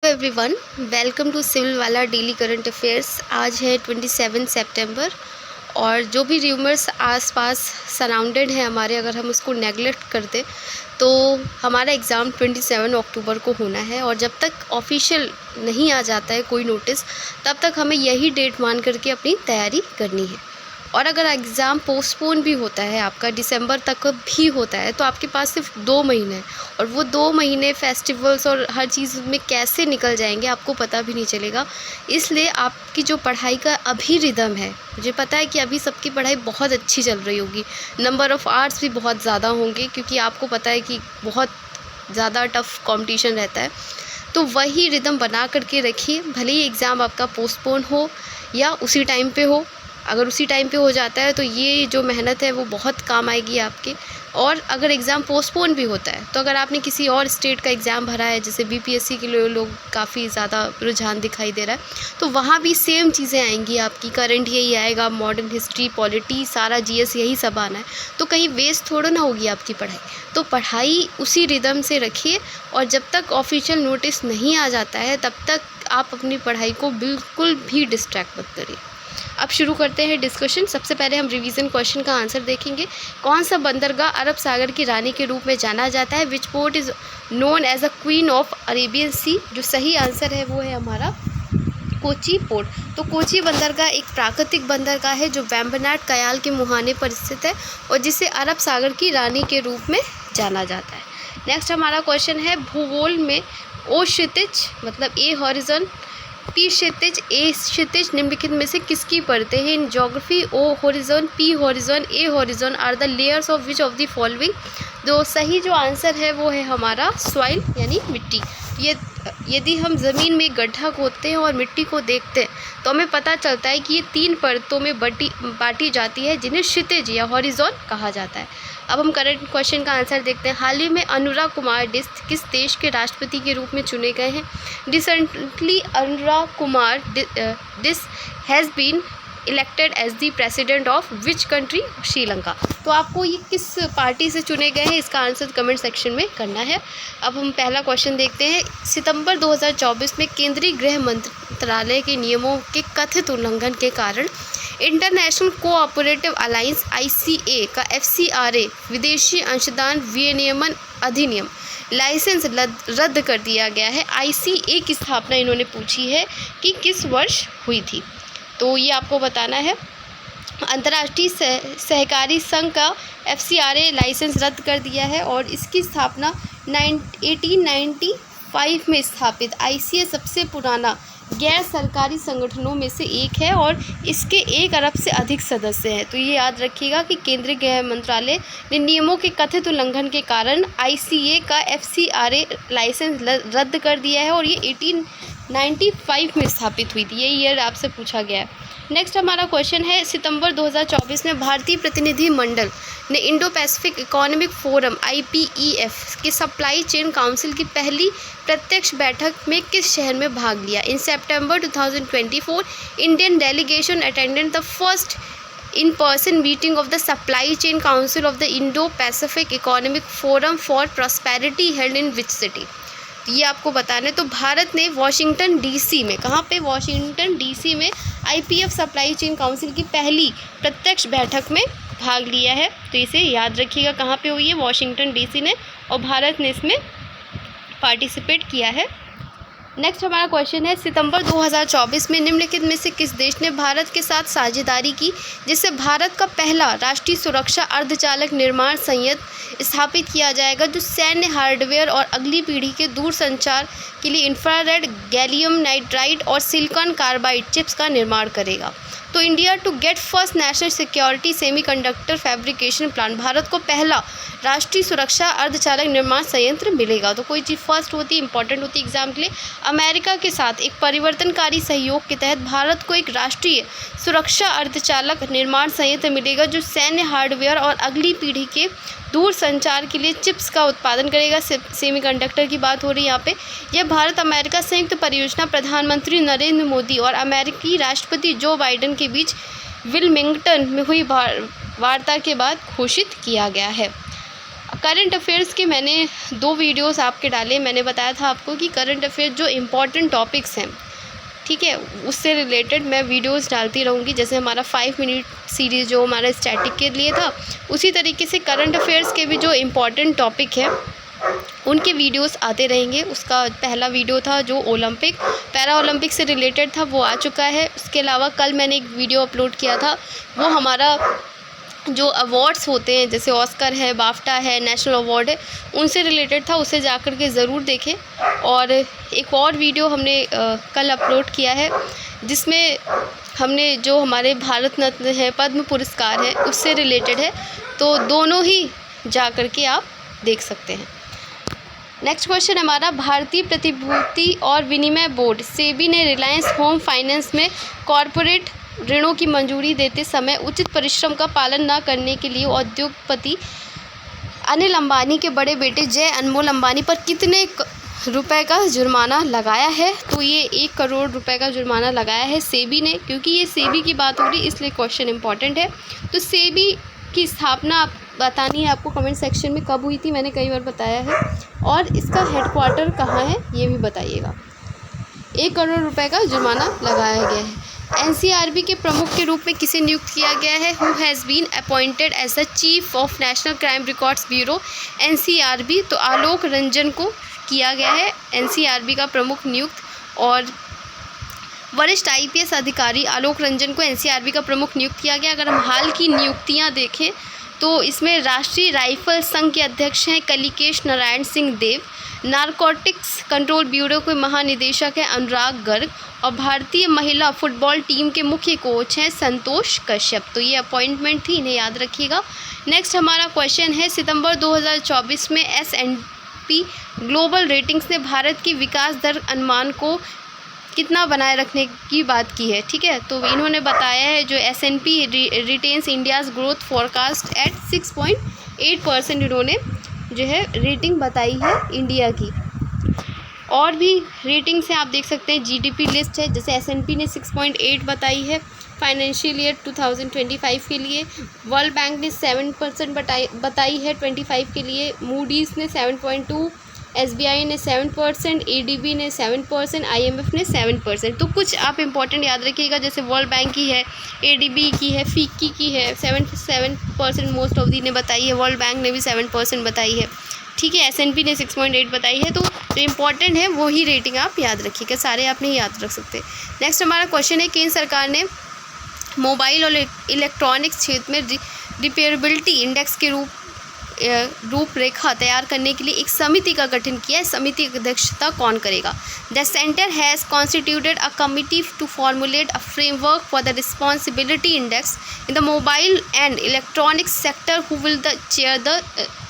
Everyone, welcome to civil वाला daily current affairs. आज है 27 सितंबर और जो भी र्यूमर्स आसपास सराउंडेड है हमारे, अगर हम उसको नेगलेक्ट कर दें तो हमारा एग्ज़ाम 27 अक्टूबर को होना है। और जब तक ऑफिशियल नहीं आ जाता है कोई नोटिस, तब तक हमें यही डेट मान करके अपनी तैयारी करनी है। और अगर एग्ज़ाम पोस्टपोन भी होता है, आपका दिसंबर तक भी होता है, तो आपके पास सिर्फ 2 महीने हैं और वो 2 महीने फेस्टिवल्स और हर चीज़ में कैसे निकल जाएंगे आपको पता भी नहीं चलेगा। इसलिए आपकी जो पढ़ाई का अभी रिदम है, मुझे पता है कि अभी सबकी पढ़ाई बहुत अच्छी चल रही होगी, नंबर ऑफ़ आवर्स भी बहुत ज़्यादा होंगे क्योंकि आपको पता है कि बहुत ज़्यादा टफ़ कॉम्पिटिशन रहता है। तो वही रिदम बना करके रखिए, भले ही एग्ज़ाम आपका पोस्टपोन हो या उसी टाइम पे हो। अगर उसी टाइम पे हो जाता है तो ये जो मेहनत है वो बहुत काम आएगी आपके। और अगर एग्ज़ाम पोस्टपोन भी होता है तो अगर आपने किसी और स्टेट का एग्ज़ाम भरा है, जैसे बीपीएससी के लिए लोग काफ़ी ज़्यादा रुझान दिखाई दे रहा है, तो वहाँ भी सेम चीज़ें आएंगी आपकी। करंट यही आएगा, मॉडर्न हिस्ट्री, पॉलिटी, सारा जीएस यही सब आना है, तो कहीं वेस्ट थोड़ा ना होगी आपकी पढ़ाई। तो पढ़ाई उसी रिदम से रखिए और जब तक ऑफिशियल नोटिस नहीं आ जाता है तब तक आप अपनी पढ़ाई को बिल्कुल भी डिस्ट्रैक्ट मत करिए। अब शुरू करते हैं डिस्कशन। सबसे पहले हम रिवीजन क्वेश्चन का आंसर देखेंगे। कौन सा बंदरगाह अरब सागर की रानी के रूप में जाना जाता है? Which port is known as a queen of Arabian sea? जो सही आंसर है वो है हमारा कोची पोर्ट। तो कोची बंदरगाह एक प्राकृतिक बंदरगाह है जो वेम्बनाड कयाल के मुहाने पर स्थित है और जिसे अरब सागर की रानी के रूप में जाना जाता है। नेक्स्ट हमारा क्वेश्चन है, भूगोल में ओ क्षितिज मतलब ए हॉरिजॉन, पी क्षितिज, ए क्षितिज निम्नलिखित में से किसकी परतें हैं? In geography O horizon, P horizon, A horizon are the layers of which of the following? जो सही जो आंसर है वो है हमारा सॉइल यानी मिट्टी। ये यदि हम ज़मीन में गड्ढा खोदते हैं और मिट्टी को देखते हैं तो हमें पता चलता है कि ये 3 परतों में बांटी जाती है जिन्हें क्षितिज या हॉरिजॉन कहा जाता है। अब हम करंट क्वेश्चन का आंसर देखते हैं। हाल ही में अनुराग कुमार डिस्त किस देश के राष्ट्रपति के रूप में चुने गए हैं? Recently Anurag Kumar डिस्त has been elected as the president of which country? Sri Lanka. तो आपको ये किस पार्टी से चुने गए हैं, इसका आंसर कमेंट सेक्शन में करना है। अब हम पहला क्वेश्चन देखते हैं। सितंबर 2024 में केंद्रीय गृह मंत्रालय के नियमों के कथित उल्लंघन के कारण इंटरनेशनल कोऑपरेटिव अलायंस ICA का FCRA विदेशी अंशदान विनियमन अधिनियम लाइसेंस रद्द कर दिया गया है। ICA की स्थापना इन्होंने पूछी है कि किस वर्ष हुई थी, तो ये आपको बताना है। अंतर्राष्ट्रीय सहकारी संघ का FCRA लाइसेंस रद्द कर दिया है और इसकी स्थापना 1895 में स्थापित ICA सबसे पुराना गैर सरकारी संगठनों में से एक है और इसके 1 अरब से अधिक सदस्य हैं। तो ये याद रखिएगा कि केंद्रीय गृह मंत्रालय ने नियमों के कथित उल्लंघन के कारण ICA का FCRA लाइसेंस रद्द कर दिया है और ये 1895 में स्थापित हुई थी। ये ईयर आपसे पूछा गया है। नेक्स्ट हमारा क्वेश्चन है, सितंबर 2024 में भारतीय प्रतिनिधि मंडल ने Indo Pacific economic forum IPEF की सप्लाई चेन काउंसिल की पहली प्रत्यक्ष बैठक में किस शहर में भाग लिया? इन सितंबर 2024 Indian delegation attended the first in person meeting of the supply chain council of the Indo Pacific economic forum for prosperity held in which city? ये आपको बताना है। तो भारत ने वॉशिंगटन DC में, कहाँ पे? वॉशिंगटन DC में IPF सप्लाई चेन काउंसिल की पहली प्रत्यक्ष बैठक में भाग लिया है। तो इसे याद रखिएगा, कहाँ पे हुई है? वॉशिंगटन DC ने, और भारत ने इसमें पार्टिसिपेट किया है। नेक्स्ट हमारा क्वेश्चन है, सितंबर 2024 में निम्नलिखित में से किस देश ने भारत के साथ साझेदारी की जिससे भारत का पहला राष्ट्रीय सुरक्षा अर्धचालक निर्माण संयंत्र स्थापित किया जाएगा जो सैन्य हार्डवेयर और अगली पीढ़ी के दूरसंचार के लिए इंफ्रारेड, गैलियम नाइट्राइड और सिलिकॉन कार्बाइड चिप्स का निर्माण करेगा? तो India to get first national security semiconductor fabrication plant, Bharat को पहला राष्ट्रीय सुरक्षा अर्धचालक निर्माण संयंत्र मिलेगा। तो कोई चीज़ फर्स्ट होती है, इंपॉर्टेंट होती है एग्जाम के लिए। अमेरिका के साथ एक परिवर्तनकारी सहयोग के तहत भारत को एक राष्ट्रीय सुरक्षा अर्धचालक निर्माण संयंत्र मिलेगा जो सैन्य हार्डवेयर और अगली पीढ़ी के दूर संचार के लिए चिप्स का उत्पादन करेगा। सेमीकंडक्टर की बात हो रही है यहाँ पे। यह भारत अमेरिका संयुक्त परियोजना प्रधानमंत्री नरेंद्र मोदी और अमेरिकी राष्ट्रपति जो बाइडेन के बीच विलमिंगटन में हुई वार्ता के बाद घोषित किया गया है। करंट अफेयर्स के मैंने 2 वीडियोस आपके डाले। मैंने बताया था आपको कि करंट अफेयर जो इम्पॉर्टेंट टॉपिक्स हैं, ठीक है, उससे रिलेटेड मैं वीडियोस डालती रहूँगी। जैसे हमारा 5 मिनट सीरीज़ जो हमारा स्टैटिक के लिए था, उसी तरीके से करंट अफेयर्स के भी जो इम्पॉर्टेंट टॉपिक है उनके वीडियोस आते रहेंगे। उसका पहला वीडियो था जो ओलंपिक पैरा ओलंपिक से रिलेटेड था, वो आ चुका है। उसके अलावा कल मैंने एक वीडियो अपलोड किया था, वो हमारा जो अवार्ड्स होते हैं जैसे ऑस्कर है, बाफ्टा है, नेशनल अवार्ड है, उनसे रिलेटेड था, उसे जाकर के ज़रूर देखें। और एक और वीडियो हमने कल अपलोड किया है जिसमें हमने जो हमारे भारत रत्न है, पद्म पुरस्कार है, उससे रिलेटेड है, तो दोनों ही जाकर के आप देख सकते हैं। नेक्स्ट क्वेश्चन हमारा, भारतीय प्रतिभूति और विनिमय बोर्ड सेबी ने रिलायंस होम फाइनेंस में कॉरपोरेट ऋणों की मंजूरी देते समय उचित परिश्रम का पालन न करने के लिए उद्योगपति अनिल अंबानी के बड़े बेटे जय अनमोल अंबानी पर कितने रुपए का जुर्माना लगाया है? तो ये 1 करोड़ रुपए का जुर्माना लगाया है सेबी ने। क्योंकि ये सेबी की बात हो रही इसलिए क्वेश्चन इंपॉर्टेंट है। तो सेबी की स्थापना बतानी है आपको कमेंट सेक्शन में कब हुई थी, मैंने कई बार बताया है, और इसका हेडक्वार्टर कहाँ है ये भी बताइएगा। 1 करोड़ रुपए का जुर्माना लगाया गया है। एनसीआरबी के प्रमुख के रूप में किसे नियुक्त किया गया है? Who has been appointed as the chief of national crime records bureau NCRB? तो आलोक रंजन को किया गया है एनसीआरबी का प्रमुख नियुक्त। और वरिष्ठ आईपीएस अधिकारी आलोक रंजन को एनसीआरबी का प्रमुख नियुक्त किया गया। अगर हम हाल की नियुक्तियां देखें तो इसमें राष्ट्रीय राइफल संघ के अध्यक्ष हैं कलिकेश नारायण सिंह देव, नारकोटिक्स कंट्रोल ब्यूरो के महानिदेशक हैं अनुराग गर्ग, और भारतीय महिला फुटबॉल टीम के मुख्य कोच हैं संतोष कश्यप। तो ये अपॉइंटमेंट थी, इन्हें याद रखिएगा। नेक्स्ट हमारा क्वेश्चन है, सितंबर 2024 में S&P ग्लोबल रेटिंग्स ने भारत की विकास दर अनुमान को कितना बनाए रखने की बात की है? ठीक है, तो इन्होंने बताया है जो S&P retains India's growth forecast at 6.8% इन्होंने जो है रेटिंग बताई है इंडिया की। और भी रेटिंग से आप देख सकते हैं, जीडीपी लिस्ट है, जैसे S&P ने 6.8 बताई है फाइनेंशियल ईयर 2025 के लिए, वर्ल्ड बैंक ने 7% बताई है 25 के लिए, मूडीज़ ने 7.2, SBI ने 7%, ADB ने 7%, IMF ने 7%। तो कुछ आप इंपॉर्टेंट याद रखिएगा, जैसे वर्ल्ड बैंक की है, ADB की है, FICCI की है 7% मोस्ट ऑफ दी ने बताई है, वर्ल्ड बैंक ने भी 7% बताई है। ठीक है, S&P ने 6.8 बताई है। तो जो इम्पॉर्टेंट है वो ही रेटिंग आप याद रखिएगा, सारे आप नहीं याद रख सकते। नेक्स्ट हमारा क्वेश्चन है, केंद्र सरकार ने मोबाइल और इलेक्ट्रॉनिक्स क्षेत्र में रिपेयरेबिलिटी इंडेक्स के रूपरेखा तैयार करने के लिए एक समिति का गठन किया है। समिति की अध्यक्षता कौन करेगा? The centre has constituted a committee to formulate a framework for the responsibility index in the mobile and electronics sector. Who will the chair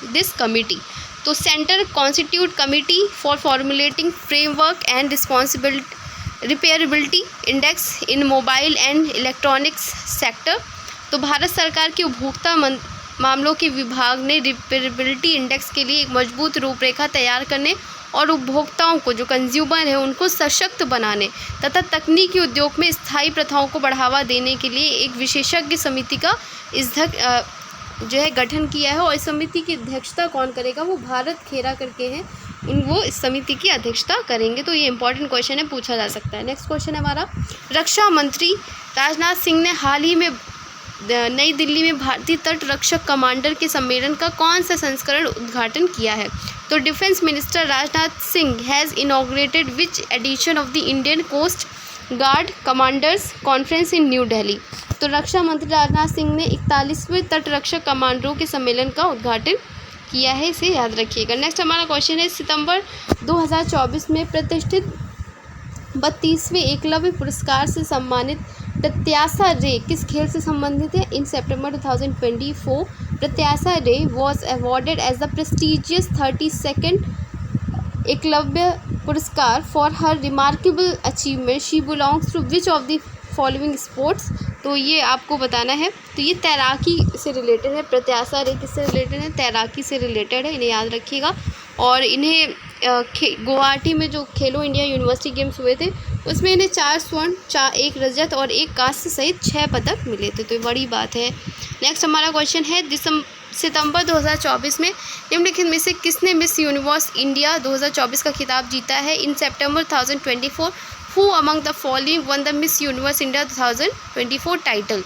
this committee? तो centre constitute committee for formulating framework and repairability index in mobile and electronics sector. तो भारत सरकार के उपभोक्ता मामलों के विभाग ने रिपेयरेबिलिटी index के लिए एक मजबूत रूपरेखा तैयार करने और उपभोक्ताओं को जो कंज्यूमर है उनको सशक्त बनाने तथा तकनीकी उद्योग में स्थायी प्रथाओं को बढ़ावा देने के लिए एक विशेषज्ञ समिति का जो है गठन किया है। और इस समिति की अध्यक्षता कौन करेगा? वो भारत खेरा करके हैं, वो इस समिति की अध्यक्षता करेंगे। तो ये इंपॉर्टेंट क्वेश्चन है, पूछा जा सकता है। नेक्स्ट क्वेश्चन है हमारा, रक्षा मंत्री राजनाथ सिंह ने हाल ही में नई दिल्ली में भारतीय तट रक्षक कमांडर के सम्मेलन का कौन सा संस्करण उद्घाटन किया है? तो defence minister Rajnath Singh has inaugurated which edition of the Indian coast guard commanders conference in New Delhi? तो रक्षा मंत्री राजनाथ सिंह ने 41वें तट रक्षक कमांडरों के सम्मेलन का उद्घाटन किया है, इसे याद रखिएगा। नेक्स्ट हमारा क्वेश्चन है, सितंबर 2024 में प्रतिष्ठित 32वें एकलव्य पुरस्कार से सम्मानित प्रत्याशा रे किस खेल से संबंधित है? इन सितंबर 2024 Pratyasha Ray was awarded as the prestigious 32nd Eklavya Puraskar for her remarkable achievement. She belongs to which of the following sports? तो ये आपको बताना है। तो ये तैराकी से रिलेटेड है, प्रत्याशा रे किससे रिलेटेड है? तैराकी से रिलेटेड है, इन्हें याद रखिएगा। और इन्हें गुवाहाटी में जो खेलो इंडिया यूनिवर्सिटी गेम्स हुए थे उसमें इन्हें 4 स्वर्ण, 1 रजत और 1 कांस्य सहित 6 पदक मिले थे, तो ये बड़ी बात है। नेक्स्ट हमारा क्वेश्चन है, सितंबर 2024 में निम्नलिखित में से किसने मिस यूनिवर्स इंडिया 2024 का खिताब जीता है? इन सितंबर 2024 who among the following one the miss universe India 2024 title?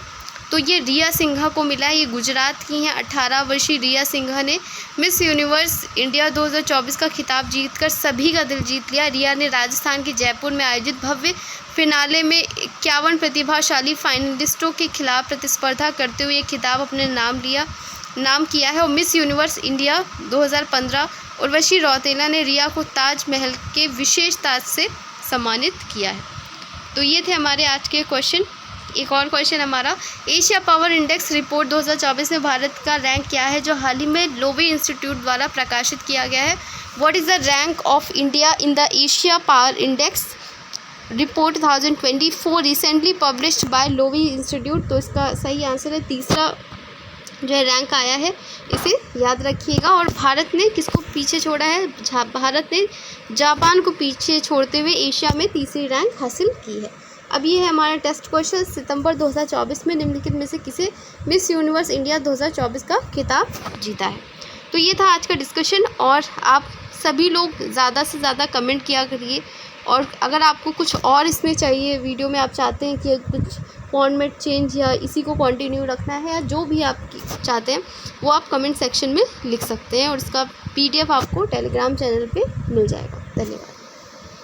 तो ये रिया सिंघा को मिला है। ये गुजरात की हैं। 18 वर्षीय रिया सिंघा ने मिस यूनिवर्स इंडिया 2024 का खिताब जीतकर सभी का दिल जीत लिया। रिया ने राजस्थान के जयपुर में आयोजित भव्य फिनाले में 51 प्रतिभाशाली फाइनलिस्टों के खिलाफ प्रतिस्पर्धा करते हुए ये खिताब अपने नाम किया है। और miss universe India 2015 Urvashi Rautela ने रिया को ताजमहल के विशेष ताज से सम्मानित किया है। तो ये थे हमारे आज के क्वेश्चन। एक और क्वेश्चन हमारा, एशिया पावर इंडेक्स रिपोर्ट 2024 में भारत का रैंक क्या है, जो हाल ही में लोवी इंस्टीट्यूट द्वारा प्रकाशित किया गया है? What is the rank of India in the Asia power index report 2024 recently published by Loewi institute? तो इसका सही आंसर है तीसरा जो है रैंक आया है, इसे याद रखिएगा। और भारत ने किसको पीछे छोड़ा है? भारत ने जापान को पीछे छोड़ते हुए एशिया में तीसरी रैंक हासिल की है। अब ये है हमारा टेस्ट क्वेश्चन, सितंबर 2024 में निम्नलिखित में से किसे मिस यूनिवर्स इंडिया 2024 का खिताब जीता है? तो ये था आज का डिस्कशन। और आप सभी लोग ज़्यादा से ज़्यादा कमेंट किया करिए। और अगर आपको कुछ और इसमें चाहिए, वीडियो में आप चाहते हैं कि कुछ फॉर्मेट चेंज या इसी को कंटिन्यू रखना है या जो भी आप चाहते हैं वो आप कमेंट सेक्शन में लिख सकते हैं। और इसका PDF आपको टेलीग्राम चैनल पे मिल जाएगा। धन्यवाद।